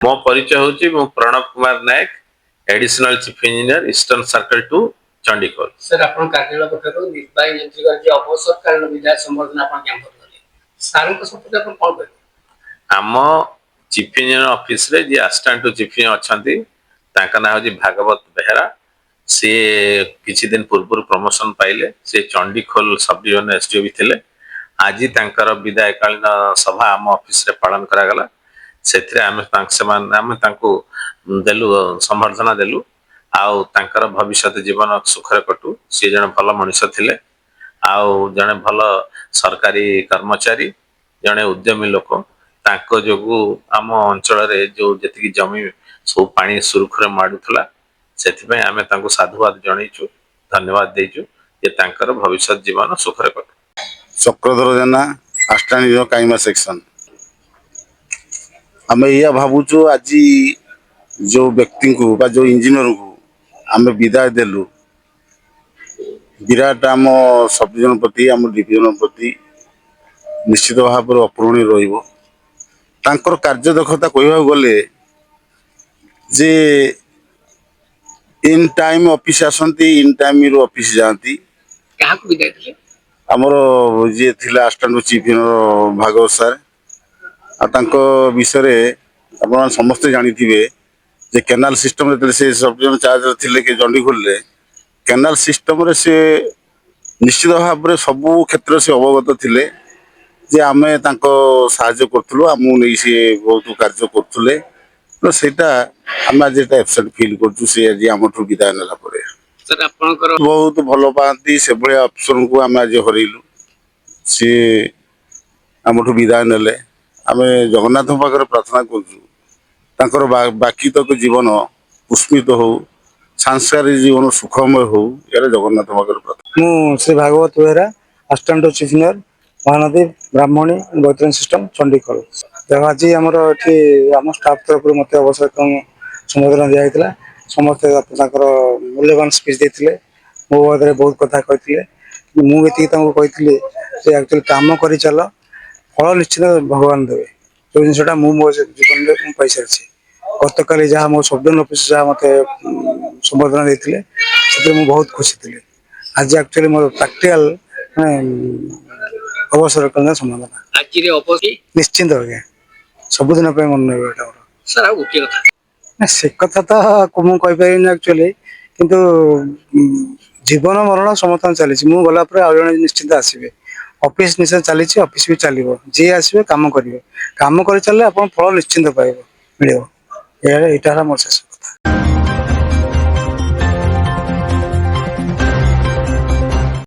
मो परिचय होची मो Pranab Kumar Nayak additional chief engineer eastern circle to Chandigarh. Sir आपण कार्यालय पक्षରୁ ନିର୍ବାହୀ ଯନ୍ତ୍ରିକା ଯେ ଅବସରକାଳୀନ ବିଦାୟ ସମ୍ବର୍ଦ୍ଧନା ଆପଣ କ୍ୟାମ୍ପ କଲେ ସାରଙ୍କ ସମ୍ପର୍କରେ ଆପଣ କଣ କହିବେ? आम चीफ इंजीनियर ऑफिस रे जे असिस्टेंट टू चीफ इंजीनियर अछंती तांका ना होची भागवत बेहरा। से किछि दिन पूर्व प्रमोशन पाइले से चंडीखोल सब डिवीजन एसडीओ भी थिले। आज तांकर विदायकालीन सभा आम ऑफिस रे पालन करा गला। सेथिरे आमे तांको देलु संबर्धना देलु आउ तांकर भविष्य जीवन सुखरे कटू। सी जने भल मनुष्य थिले आउ जने भल सरकारी कर्मचारी जने उद्यमी लोक तांको जोगु आम अंचल रे जो जति जमी सब पानी सुरखुरे माडुथला सेथिपय आमे तांको साधुवाद जणैछु धन्यवाद देइछु जे तांकर भविष्य जीवन सुखरे कटू। चक्रधर जेना आष्टाणी काइमा सेक्शन आम या भावुचु आज जो व्यक्ति को बा जो इंजीनियर को आम विदाय देलु विराट आम सब डिविजन प्रति आम डिविजन प्रति निश्चित भाव में अपूरणीय रहिबो। तांकर कार्य दक्षता कहवा गले जे इन टाइम ऑफिस आसंती इन टाइम रो ऑफिस जाती काहाକୁ ବିଦାୟ ଦେଲେ? आमर जी थिला assistant chief engineer Bhagabat sir विषय आप समस्ते जानी जे केनाल सिस्टम से सब चार्ज थे कि चंडीखोल केनाल सिस्टम रे से निश्चित भाव में सबू क्षेत्र से अवगत थिले जे आमे तांको साहाय्य करथुलो आमु नै से बहुत कार्य करथुले तो सेटा हम आज एब्सेंट फील करछु से आज हमठु विदाय नेला परे। सर आपनकर बहुत भलो पाती से भले अफसर को आम आज हरइलु सी हमठु विदाय नेले आमे जगन्नाथ पाखरे प्रार्थना करछु तांकर बाकी तक जीवन पुष्पित हो सांस्कारिक जीवन सुखमय हो यार जगन्नाथ पाखरे प्रार्थना। मु Shri Bhagabat Behera assistant chief engineer Mahanadi Brahmani Baitarani system Chandikhol. आज आम आम स्टाफ तरफ मत अवसर संबोधन दिया समस्ते मूल्यवान स्पीच देते मो बारे बहुत कथा कहते मुझे कही एक्चुअली कम कर चल फल निश्चित भगवान देवे जो जिनसा मो जीवन में पाई सारी गत काली जहाँ मो सब डिविजन ऑफिस जहाँ मत संबोधन देते मुझे बहुत खुशी थी। आज एक्चुअली मोर प्रैक्टिकल अवसर संबोधना आज निश्चिंत आज्ञा सबुदिन मन रहा सर आ गोटे कथा से कथा तो मुझे एक्चुअली किंतु जीवन मरण समस्त चली मुझे गलापर आउ जन निश्चिंत आसवे ऑफिस निश्चय चली ऑफिस भी चलो जी आसवे कम करेंगे कम कर चलने आप फल निश्चिंत पाइब मिल यहाँ मोर शेष।